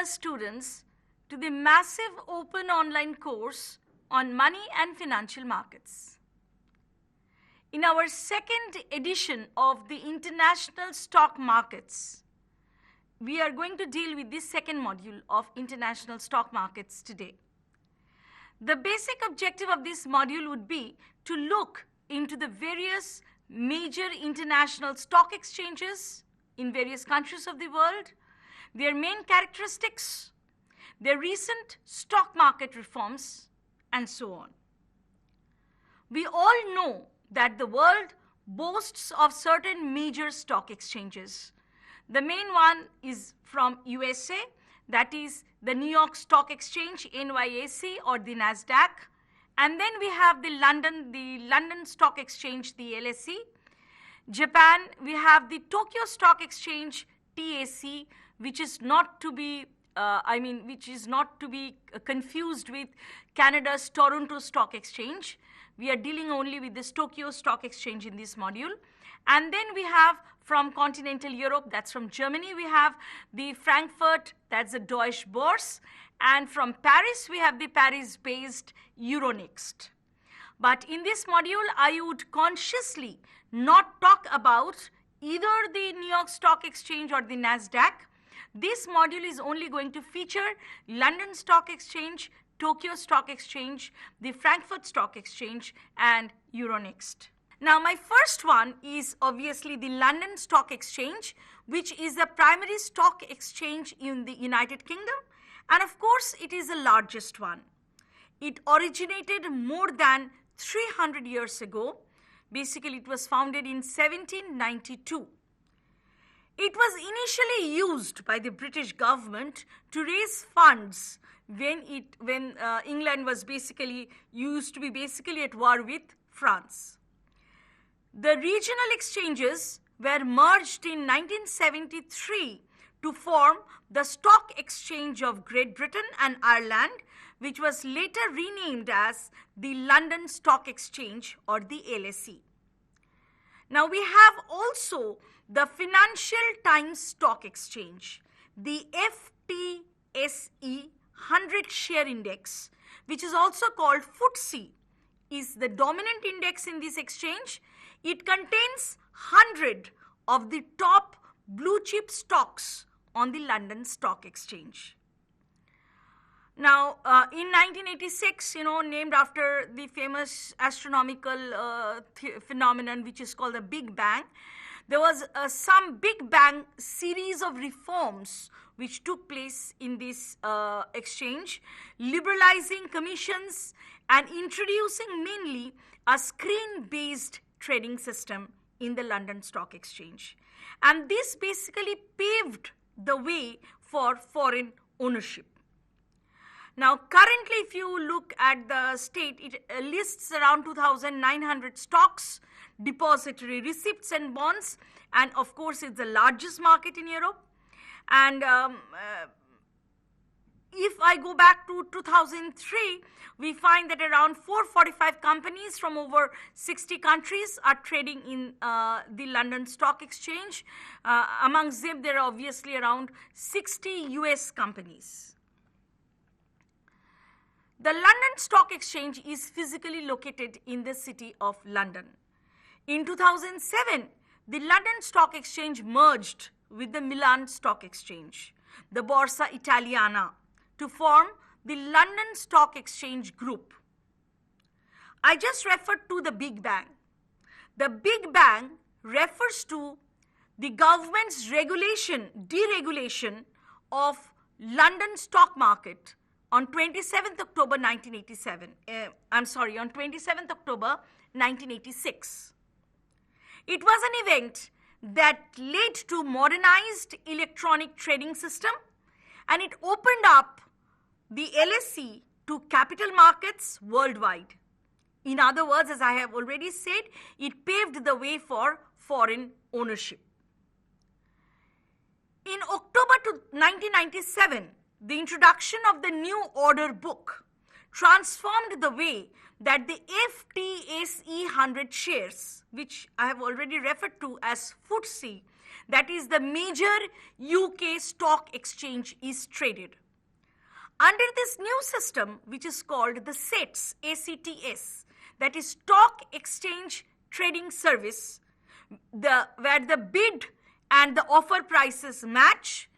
dear students, to the massive open online course on money and financial markets. In our second edition of the international stock markets, we are going to deal with this second module of international stock markets today. The basic objective of this module would be to look into the various major international stock exchanges in various countries of the world, their main characteristics, their recent stock market reforms, and so on. We all know that the world boasts of certain major stock exchanges. The main one is from USA, that is the New York Stock Exchange, NYSE, or the NASDAQ. And then we have the London Stock Exchange, the LSE. Japan, we have the Tokyo Stock Exchange, TAC, which is not to be confused with Canada's Toronto Stock Exchange. We are dealing only with this Tokyo Stock Exchange in this module. And then we have from continental Europe, that's from Germany, we have the Frankfurt, that's the Deutsche Borse. And from Paris, we have the Paris-based Euronext. But in this module, I would consciously not talk about either the New York Stock Exchange or the NASDAQ. This module is only going to feature London Stock Exchange, Tokyo Stock Exchange, the Frankfurt Stock Exchange, and Euronext. Now, my first one is obviously the London Stock Exchange, which is the primary stock exchange in the United Kingdom. And of course, it is the largest one. It originated more than 300 years ago. Basically, it was founded in 1792. It was initially used by the British government to raise funds when England was used to be at war with France. The regional exchanges were merged in 1973 to form the Stock Exchange of Great Britain and Ireland, which was later renamed as the London Stock Exchange, or the LSE. Now we have also the Financial Times Stock Exchange, the FTSE 100 Share Index, which is also called FTSE, is the dominant index in this exchange. It contains 100 of the top blue chip stocks on the London Stock Exchange. Now, in 1986, named after the famous astronomical phenomenon which is called the Big Bang, there was some Big Bang series of reforms which took place in this exchange, liberalizing commissions and introducing mainly a screen-based trading system in the London Stock Exchange. And this basically paved the way for foreign ownership. Now, currently, if you look at the state, it lists around 2,900 stocks, depository receipts and bonds, and of course, it's the largest market in Europe. And if I go back to 2003, we find that around 445 companies from over 60 countries are trading in the London Stock Exchange. Amongst them, there are obviously around 60 US companies. The London Stock Exchange is physically located in the city of London. In 2007, the London Stock Exchange merged with the Milan Stock Exchange, the Borsa Italiana, to form the London Stock Exchange Group. I just referred to the Big Bang. The Big Bang refers to the government's deregulation of London stock market on 27th October 1987. On 27th October 1986. It was an event that led to modernized electronic trading system, and it opened up the LSE to capital markets worldwide. In other words, as I have already said, it paved the way for foreign ownership. In October 1997, the introduction of the new order book transformed the way that the FTSE 100 shares, which I have already referred to as FTSE, that is the major UK stock exchange, is traded. Under this new system, which is called the SETS, ACTS, that is Stock Exchange Trading Service, where the bid and the offer prices match,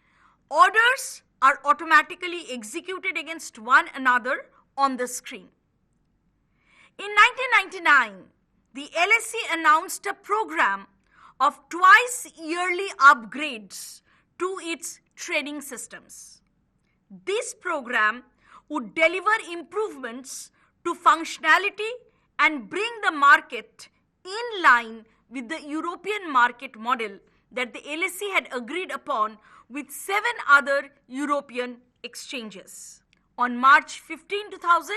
orders are automatically executed against one another on the screen. In 1999, the LSE announced a program of twice yearly upgrades to its trading systems. This program would deliver improvements to functionality and bring the market in line with the European market model that the LSE had agreed upon with 7 other European exchanges. On March 15, 2000,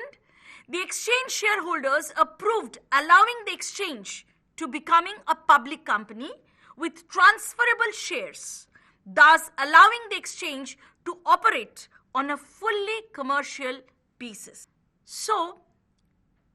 the exchange shareholders approved allowing the exchange to becoming a public company with transferable shares, thus allowing the exchange to operate on a fully commercial basis. So,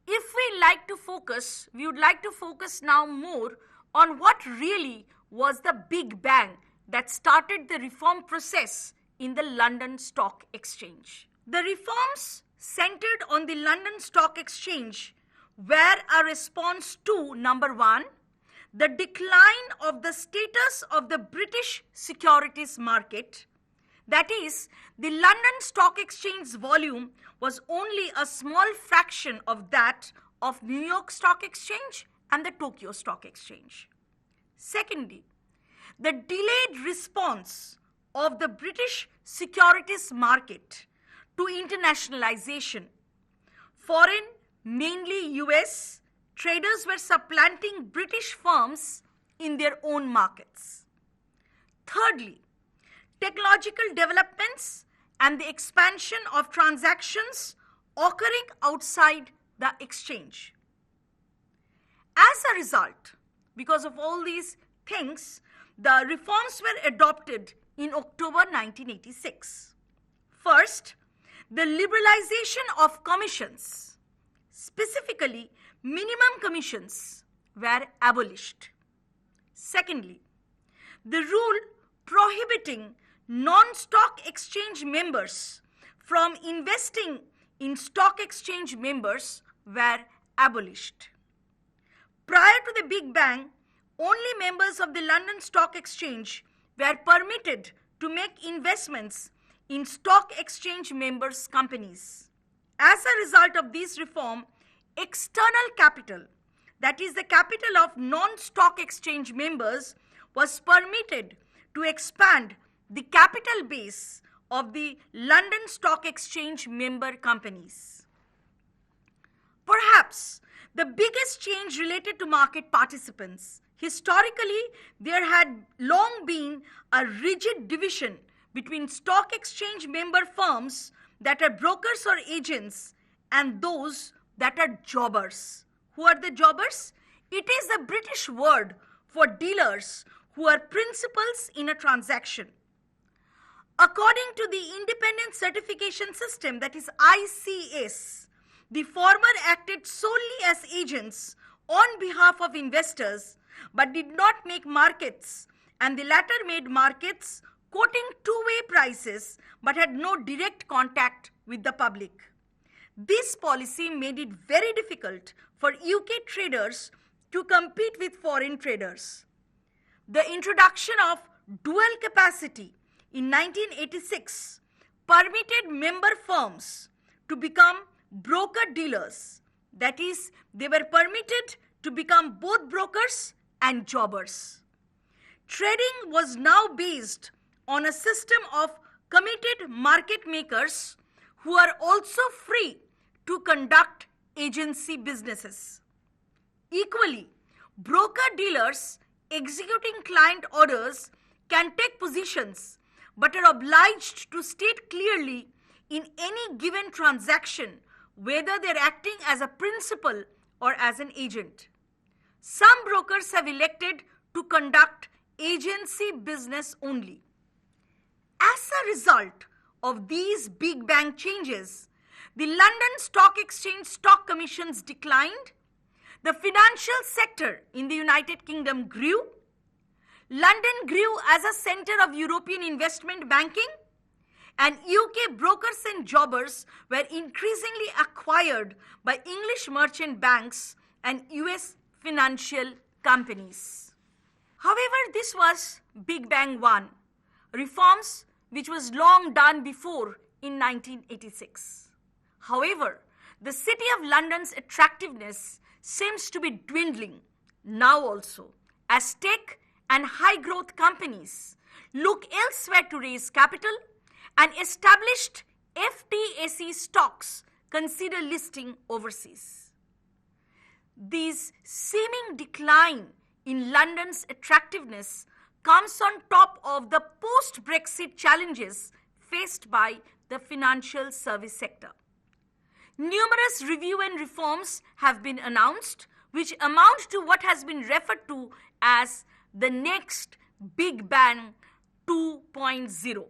if we would like to focus now more on what really was the big bang that started the reform process in the London Stock Exchange. The reforms centered on the London Stock Exchange were a response to, number one, the decline of the status of the British securities market. That is, the London Stock Exchange volume was only a small fraction of that of New York Stock Exchange and the Tokyo Stock Exchange. Secondly, the delayed response of the British securities market to internationalization. Foreign, mainly US, traders were supplanting British firms in their own markets. Thirdly, technological developments and the expansion of transactions occurring outside the exchange. As a result, because of all these things, the reforms were adopted in October 1986. First, the liberalization of commissions, specifically minimum commissions, were abolished. Secondly, the rule prohibiting non-stock exchange members from investing in stock exchange members were abolished. Prior to the Big Bang, only members of the London Stock Exchange were permitted to make investments in stock exchange members' companies. As a result of this reform, external capital, that is the capital of non-stock exchange members, was permitted to expand the capital base of the London Stock Exchange member companies. Perhaps the biggest change related to market participants. Historically, there had long been a rigid division between stock exchange member firms that are brokers or agents and those that are jobbers. Who are the jobbers? It is a British word for dealers who are principals in a transaction. According to the Independent Certification System, that is ICS, the former acted solely as agents on behalf of investors but did not make markets, and the latter made markets quoting two-way prices but had no direct contact with the public. This policy made it very difficult for UK traders to compete with foreign traders. The introduction of dual capacity in 1986 permitted member firms to become broker-dealers. That is, they were permitted to become both brokers and jobbers. Trading was now based on a system of committed market makers who are also free to conduct agency businesses. Equally, broker-dealers executing client orders can take positions but are obliged to state clearly in any given transaction whether they are acting as a principal or as an agent. Some brokers have elected to conduct agency business only. As a result of these Big Bang changes, The London Stock Exchange stock commissions declined. The financial sector in the United Kingdom grew. London grew as a center of European investment banking, and UK brokers and jobbers were increasingly acquired by English merchant banks and US financial companies. However, this was Big Bang 1, reforms which was long done before in 1986. However, the City of London's attractiveness seems to be dwindling now also, as tech and high-growth companies look elsewhere to raise capital, and established FTSE stocks consider listing overseas. This seeming decline in London's attractiveness comes on top of the post-Brexit challenges faced by the financial service sector. Numerous review and reforms have been announced, which amount to what has been referred to as the next Big Bang 2.0,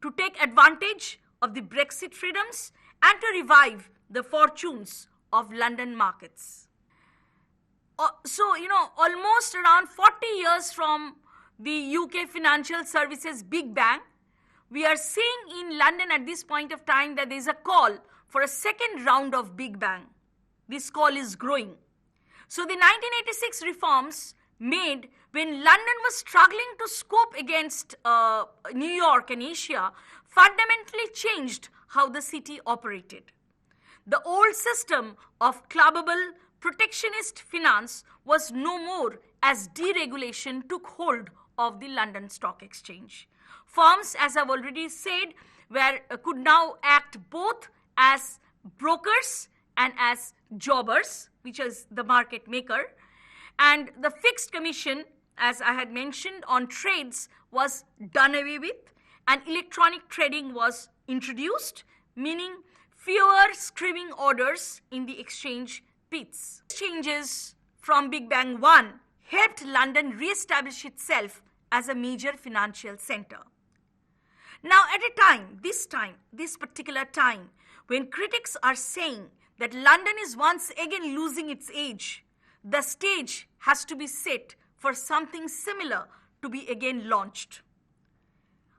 to take advantage of the Brexit freedoms and to revive the fortunes of London markets. Almost around 40 years from the UK financial services Big Bang, we are seeing in London at this point of time that there is a call for a second round of Big Bang. This call is growing. So the 1986 reforms made when London was struggling to scope against New York and Asia fundamentally changed how the city operated. The old system of clubbable protectionist finance was no more as deregulation took hold of the London Stock Exchange. Firms, as I've already said, could now act both as brokers and as jobbers, which is the market maker. And the fixed commission, as I had mentioned, on trades was done away with, and electronic trading was introduced, meaning fewer screaming orders in the exchange pits. Changes from Big Bang 1 helped London re-establish itself as a major financial center. Now, at a time, this particular time, when critics are saying that London is once again losing its edge, the stage has to be set for something similar to be again launched.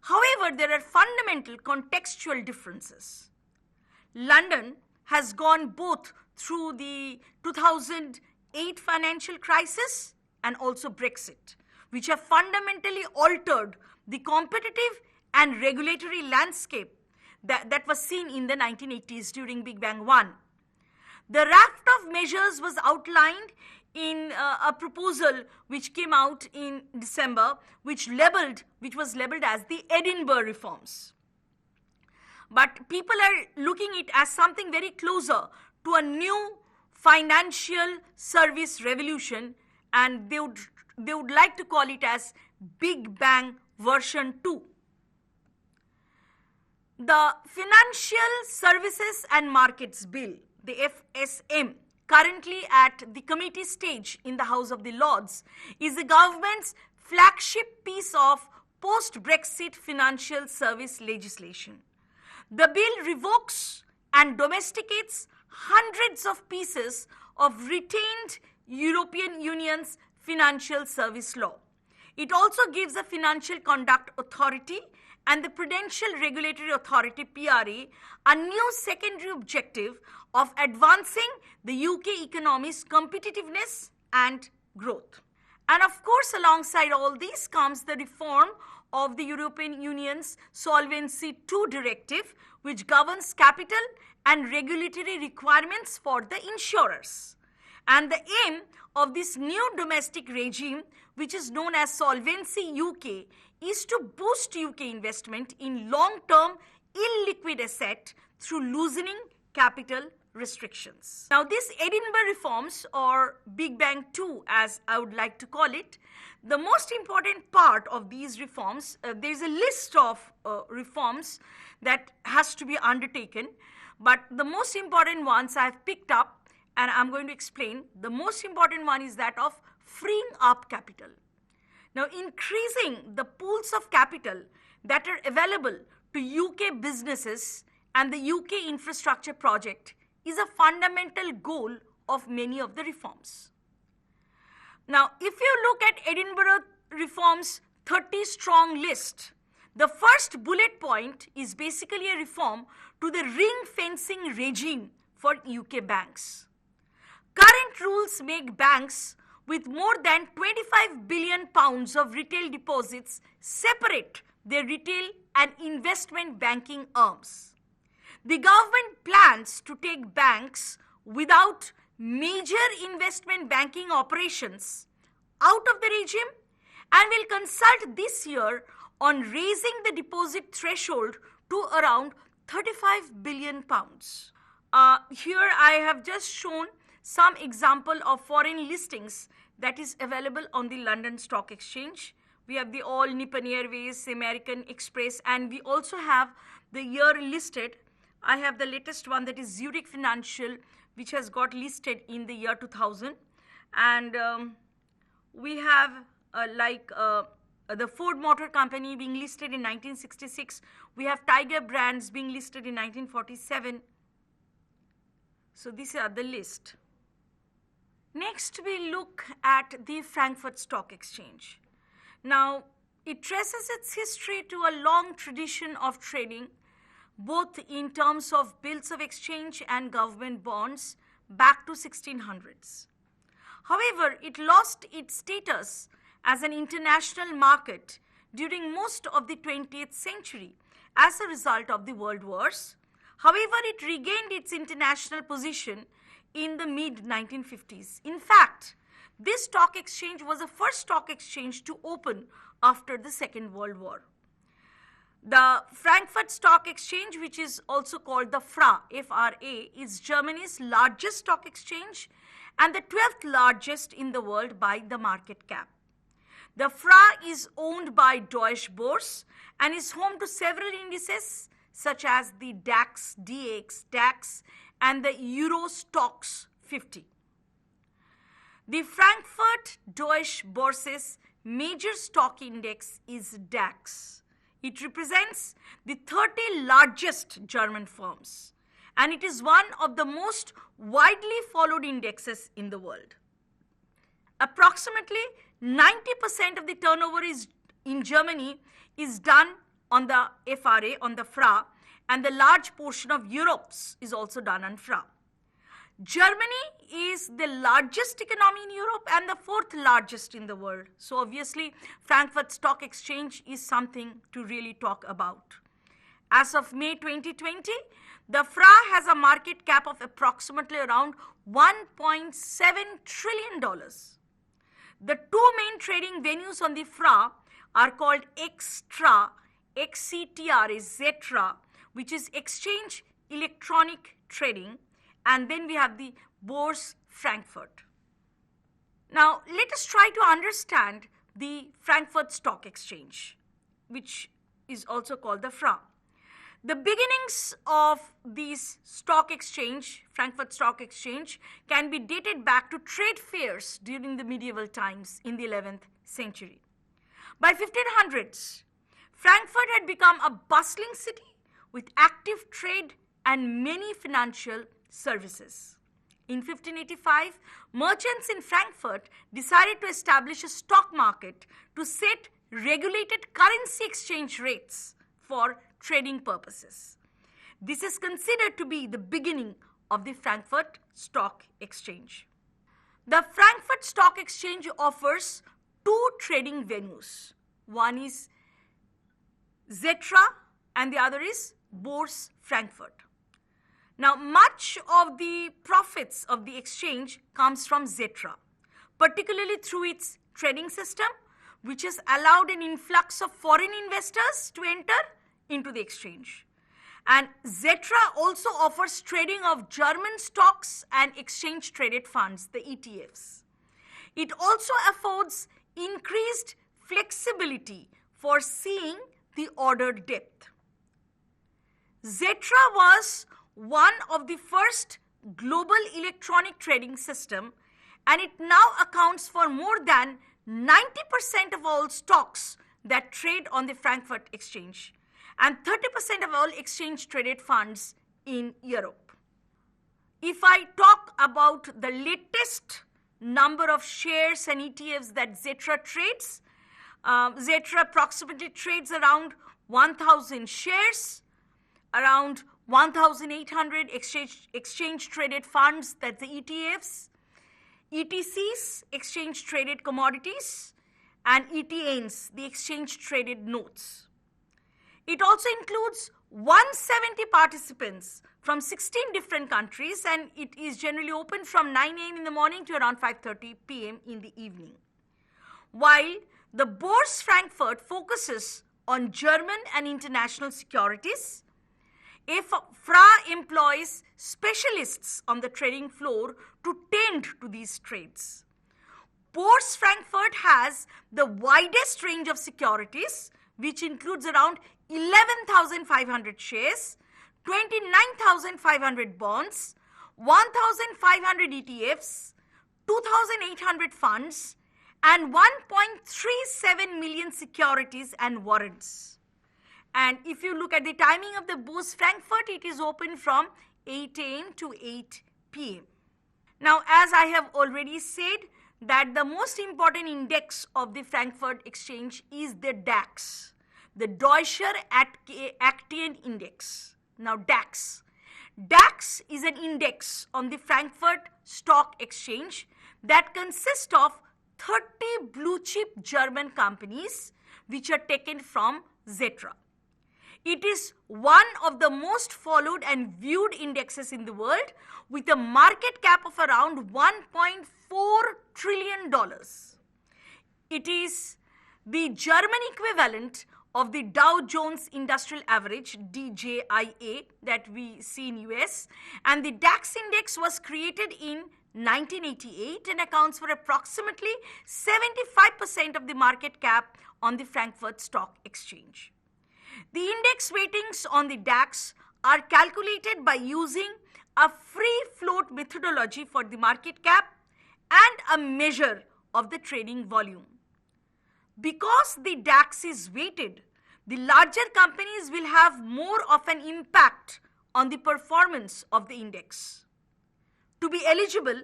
However, there are fundamental contextual differences. London has gone both through the 2008 financial crisis and also Brexit, which have fundamentally altered the competitive and regulatory landscape that was seen in the 1980s during Big Bang 1. The raft of measures was outlined in a proposal which came out in December, which was labeled as the Edinburgh reforms. But people are looking at it as something very closer to a new financial service revolution, and they would like to call it as Big Bang version 2. The Financial Services and Markets Bill, the FSM, currently at the committee stage in the House of the Lords, is the government's flagship piece of post-Brexit financial service legislation. The bill revokes and domesticates hundreds of pieces of retained European Union's financial service law. It also gives the Financial Conduct Authority and the Prudential Regulatory Authority, PRA, a new secondary objective of advancing the UK economy's competitiveness and growth. And of course, alongside all these comes the reform of the European Union's Solvency II directive, which governs capital and regulatory requirements for the insurers. And the aim of this new domestic regime, which is known as Solvency UK, is to boost UK investment in long-term illiquid asset through loosening capital restrictions. Now, these Edinburgh reforms, or Big Bang 2 as I would like to call it, the most important part of these reforms, there is a list of reforms that has to be undertaken, but the most important ones I have picked up and I'm going to explain. The most important one is that of freeing up capital. Now, increasing the pools of capital that are available to UK businesses and the UK infrastructure project is a fundamental goal of many of the reforms. Now, if you look at Edinburgh Reform's 30-strong list, the first bullet point is basically a reform to the ring-fencing regime for UK banks. Current rules make banks with more than £25 billion of retail deposits separate their retail and investment banking arms. The government plans to take banks without major investment banking operations out of the regime and will consult this year on raising the deposit threshold to around £35 billion. Here I have just shown some example of foreign listings that is available on the London Stock Exchange. We have the All Nippon Airways, American Express, and we also have the year listed. I have the latest one, that is Zurich Financial, which has got listed in the year 2000. And we have the Ford Motor Company being listed in 1966. We have Tiger Brands being listed in 1947. So these are the list. Next, we look at the Frankfurt Stock Exchange. Now, it traces its history to a long tradition of trading, both in terms of bills of exchange and government bonds, back to 1600s. However, it lost its status as an international market during most of the 20th century as a result of the world wars. However, it regained its international position in the mid-1950s. In fact, this stock exchange was the first stock exchange to open after the Second World War. The Frankfurt Stock Exchange, which is also called the FRA, F-R-A, is Germany's largest stock exchange and the 12th largest in the world by the market cap. The FRA is owned by Deutsche Borse and is home to several indices such as the DAX, DAX, and the Euro Stoxx 50. The Frankfurt Deutsche Borse's major stock index is DAX. It represents the 30 largest German firms, and it is one of the most widely followed indexes in the world. Approximately 90% of the turnover in Germany is done on the FRA, on the FRA, and the large portion of Europe's is also done on FRA. Germany is the largest economy in Europe and the 4th largest in the world. So obviously, Frankfurt Stock Exchange is something to really talk about. As of May 2020, the FRA has a market cap of approximately around $1.7 trillion. The two main trading venues on the FRA are called XTRA, XCTR is Zetra, which is Exchange Electronic Trading, and then we have the Börse Frankfurt. Now, let us try to understand the Frankfurt Stock Exchange, which is also called the FRA. The beginnings of this stock exchange, Frankfurt Stock Exchange, can be dated back to trade fairs during the medieval times in the 11th century. By 1500s, Frankfurt had become a bustling city with active trade and many financial services. In 1585, merchants in Frankfurt decided to establish a stock market to set regulated currency exchange rates for trading purposes. This is considered to be the beginning of the Frankfurt Stock Exchange. The Frankfurt Stock Exchange offers two trading venues. One is Zetra and the other is Börse Frankfurt. Now, much of the profits of the exchange comes from Zetra, particularly through its trading system, which has allowed an influx of foreign investors to enter into the exchange. And Zetra also offers trading of German stocks and exchange-traded funds, the ETFs. It also affords increased flexibility for seeing the order depth. Zetra was one of the first global electronic trading system, and it now accounts for more than 90% of all stocks that trade on the Frankfurt Exchange. and 30% of all exchange traded funds in Europe. If I talk about the latest number of shares and ETFs that Xetra trades, Xetra approximately trades around 1,000 shares, around 1,800 exchange traded funds, that's the ETFs, ETCs, exchange traded commodities, and ETNs, the exchange traded notes. It also includes 170 participants from 16 different countries, and it is generally open from 9 a.m. in the morning to around 5:30 p.m. in the evening. While the Borse Frankfurt focuses on German and international securities, FRA employs specialists on the trading floor to tend to these trades. Borse Frankfurt has the widest range of securities, which includes around 11,500 shares, 29,500 bonds, 1,500 ETFs, 2,800 funds, and 1.37 million securities and warrants. And if you look at the timing of the Borse Frankfurt, it is open from 8 a.m. to 8 p.m. Now, as I have already said, that the most important index of the Frankfurt Exchange is the DAX, the Deutsche Aktien Index. Now, DAX. DAX is an index on the Frankfurt Stock Exchange that consists of 30 blue chip German companies which are taken from Xetra. It is one of the most followed and viewed indexes in the world with a market cap of around $1.4 trillion. It is the German equivalent of the Dow Jones Industrial Average, DJIA, that we see in US, and the DAX index was created in 1988 and accounts for approximately 75% of the market cap on the Frankfurt Stock Exchange. The index weightings on the DAX are calculated by using a free float methodology for the market cap and a measure of the trading volume. Because the DAX is weighted, the larger companies will have more of an impact on the performance of the index. To be eligible,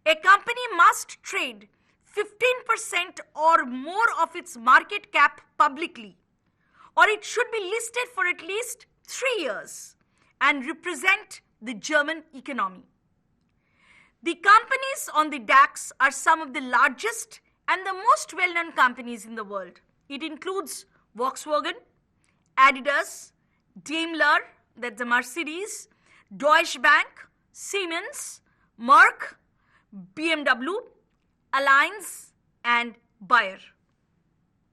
a company must trade 15% or more of its market cap publicly, or it should be listed for at least 3 years and represent the German economy. The companies on the DAX are some of the largest and the most well-known companies in the world. It includes Volkswagen, Adidas, Daimler, that's the Mercedes, Deutsche Bank, Siemens, Merck, BMW, Allianz, and Bayer.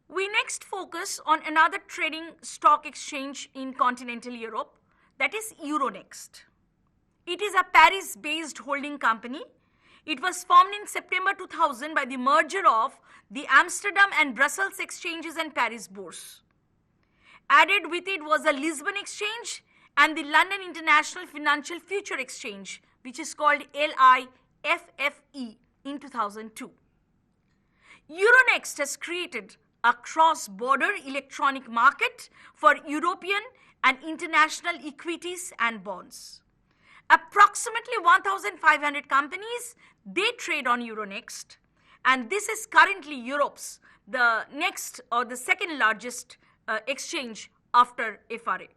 We next focus on another trading stock exchange in continental Europe, that is Euronext. It is a Paris-based holding company. It was formed in September 2000 by the merger of the Amsterdam and Brussels exchanges and Paris Bourse. Added with it was the Lisbon Exchange and the London International Financial Future Exchange, which is called LIFFE in 2002. Euronext has created a cross-border electronic market for European and international equities and bonds. Approximately 1,500 companies, they trade on Euronext, and this is currently Europe's the next or the second largest exchange after FRA.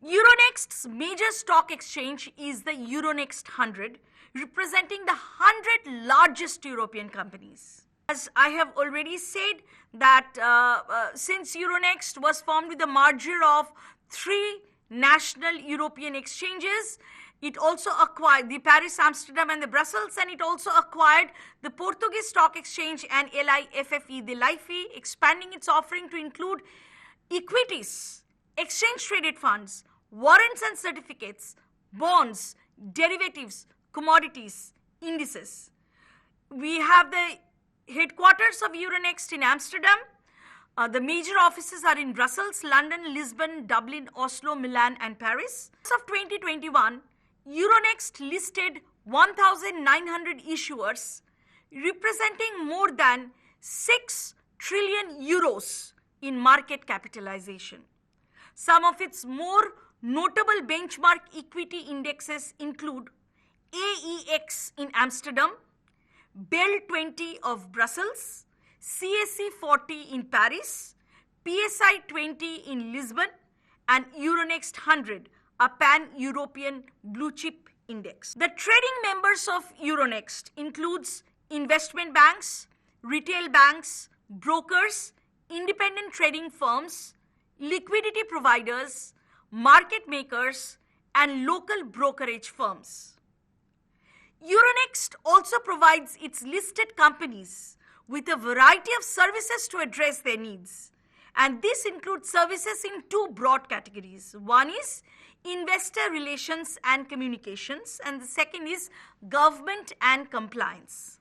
Euronext's major stock exchange is the Euronext 100, representing the 100 largest European companies. As I have already said that since Euronext was formed with the merger of 3 national European exchanges, it also acquired the Paris, Amsterdam, and the Brussels, and it also acquired the Portuguese Stock Exchange and LIFFE, the LIFE, expanding its offering to include equities, exchange-traded funds, warrants and certificates, bonds, derivatives, commodities, indices. We have the headquarters of Euronext in Amsterdam. The major offices are in Brussels, London, Lisbon, Dublin, Oslo, Milan, and Paris. As of 2021, Euronext listed 1,900 issuers, representing more than 6 trillion euros in market capitalization. Some of its more notable benchmark equity indexes include AEX in Amsterdam, BEL 20 of Brussels, CAC 40 in Paris, PSI 20 in Lisbon, and Euronext 100, a pan-European blue-chip index. The trading members of Euronext includes investment banks, retail banks, brokers, independent trading firms, liquidity providers, market makers, and local brokerage firms. Euronext also provides its listed companies with a variety of services to address their needs. And this includes services in two broad categories. One is investor relations and communications, and the second is government and compliance.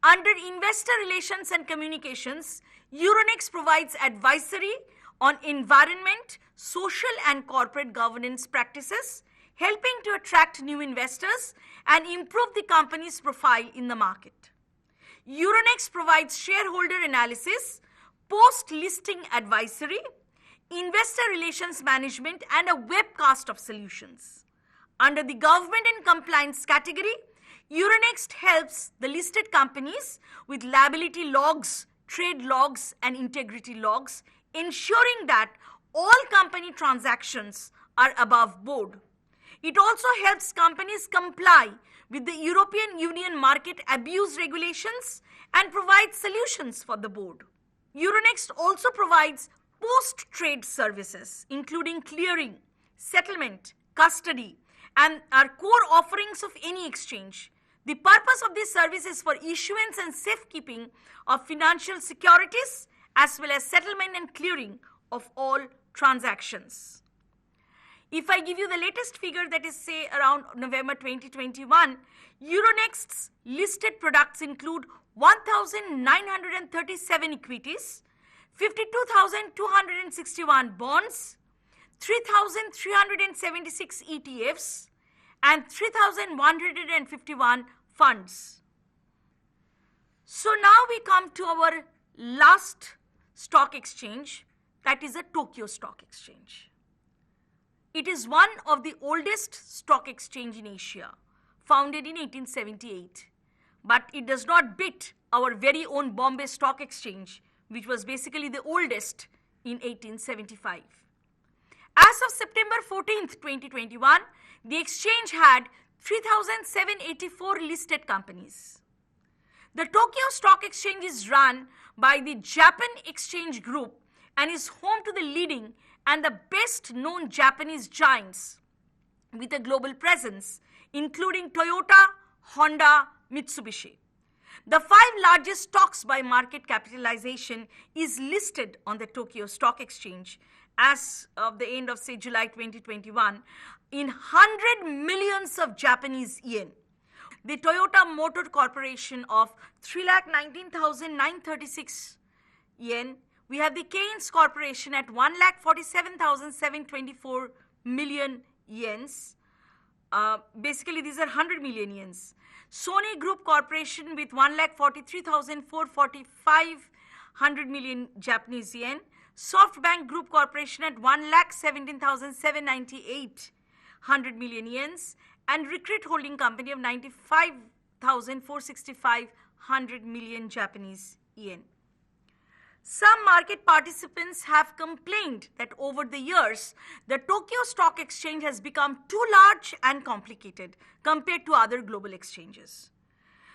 Under investor relations and communications, Euronext provides advisory on environment, social and corporate governance practices, helping to attract new investors and improve the company's profile in the market. Euronext provides shareholder analysis, post-listing advisory, investor relations management, and a webcast of solutions. Under the government and compliance category, Euronext helps the listed companies with liability logs, trade logs, and integrity logs, ensuring that all company transactions are above board. It also helps companies comply with the European Union market abuse regulations and provides solutions for the board. Euronext also provides post-trade services, including clearing, settlement, custody, and are core offerings of any exchange. The purpose of this service is for issuance and safekeeping of financial securities, as well as settlement and clearing of all transactions. If I give you the latest figure, that is say around November 2021, Euronext's listed products include 1,937 equities, 52,261 bonds, 3,376 ETFs, and 3,151 funds. So now we come to our last stock exchange, that is a Tokyo Stock Exchange. It is one of the oldest stock exchange in Asia, founded in 1878. But it does not beat our very own Bombay Stock Exchange, which was basically the oldest in 1875. As of September 14th, 2021, the exchange had 3,784 listed companies. The Tokyo Stock Exchange is run by the Japan Exchange Group and is home to the leading and the best known Japanese giants with a global presence, including Toyota, Honda, Mitsubishi. The 5 largest stocks by market capitalization is listed on the Tokyo Stock Exchange as of the end of, say, July 2021 in 100 millions of Japanese yen. The Toyota Motor Corporation of 3,19,936 yen. We have the Keynes Corporation at 1,47,724 million yens. Basically, these are 100 million yens. Sony Group Corporation with 1,43,445 million Japanese yen. SoftBank Group Corporation at 1,17,798 million yens. And Recruit Holding Company of 95,465 million Japanese yen. Some market participants have complained that over the years, the Tokyo Stock Exchange has become too large and complicated compared to other global exchanges.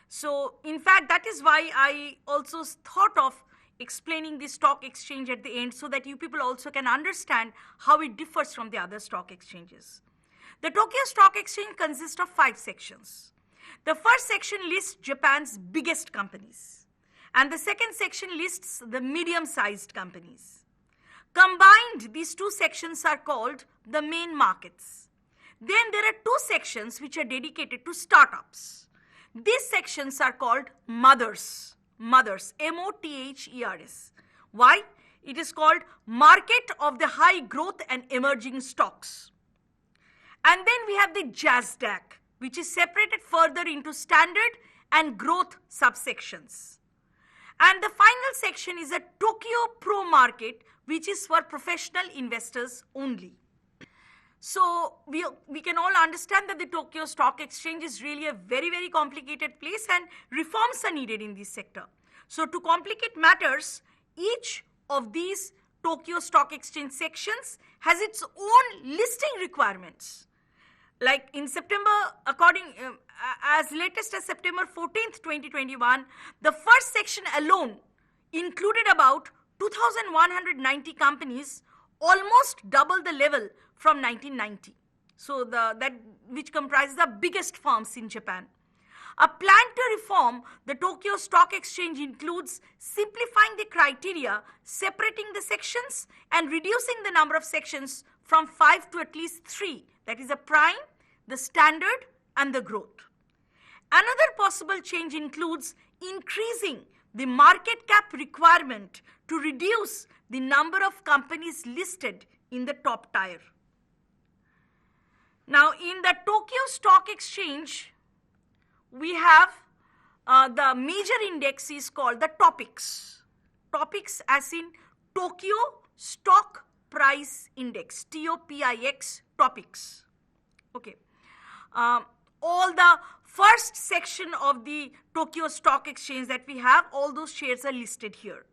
So, in fact, that is why I also thought of explaining the stock exchange at the end so that you people also can understand how it differs from the other stock exchanges. The Tokyo Stock Exchange consists of 5 sections. The first section lists Japan's biggest companies, and the second section lists the medium-sized companies. Combined, these 2 sections are called the main markets. Then there are 2 sections which are dedicated to startups. These sections are called mothers, M-O-T-H-E-R-S. Why? It is called Market of the High Growth and Emerging Stocks. And then we have the JASDAQ, which is separated further into standard and growth subsections. And the final section is a Tokyo Pro Market, which is for professional investors only. So we can all understand that the Tokyo Stock Exchange is really a very, very complicated place and reforms are needed in this sector. So to complicate matters, each of these Tokyo Stock Exchange sections has its own listing requirements. Like in September, as latest as September 14th, 2021, the first section alone included about 2,190 companies, almost double the level from 1990. So that which comprises the biggest firms in Japan. A plan to reform the Tokyo Stock Exchange includes simplifying the criteria, separating the sections, and reducing the number of sections from 5 to at least 3. That is the prime, the standard, and the growth. Another possible change includes increasing the market cap requirement to reduce the number of companies listed in the top tier. Now, in the Tokyo Stock Exchange, we have the major index is called the TOPIX. TOPIX as in Tokyo Stock Price Index, TOPIX, TOPIX. Okay. All the first section of the Tokyo Stock Exchange that we have, all those shares are listed here.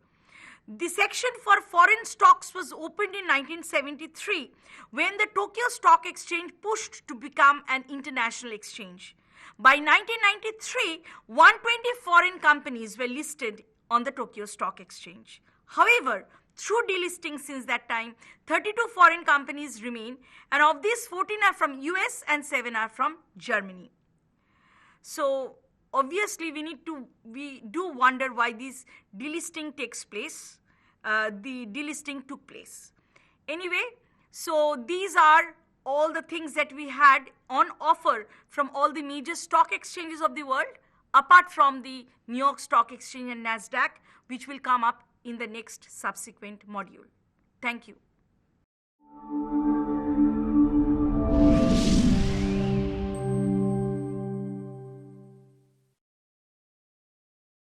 The section for foreign stocks was opened in 1973 when the Tokyo Stock Exchange pushed to become an international exchange. By 1993, 120 foreign companies were listed on the Tokyo Stock Exchange. However, through delisting since that time, 32 foreign companies remain, and of these 14 are from US and 7 are from Germany. So obviously we do wonder why this delisting takes place. The delisting took place. Anyway, so these are all the things that we had on offer from all the major stock exchanges of the world, apart from the New York Stock Exchange and NASDAQ, which will come up in the next subsequent module. Thank you.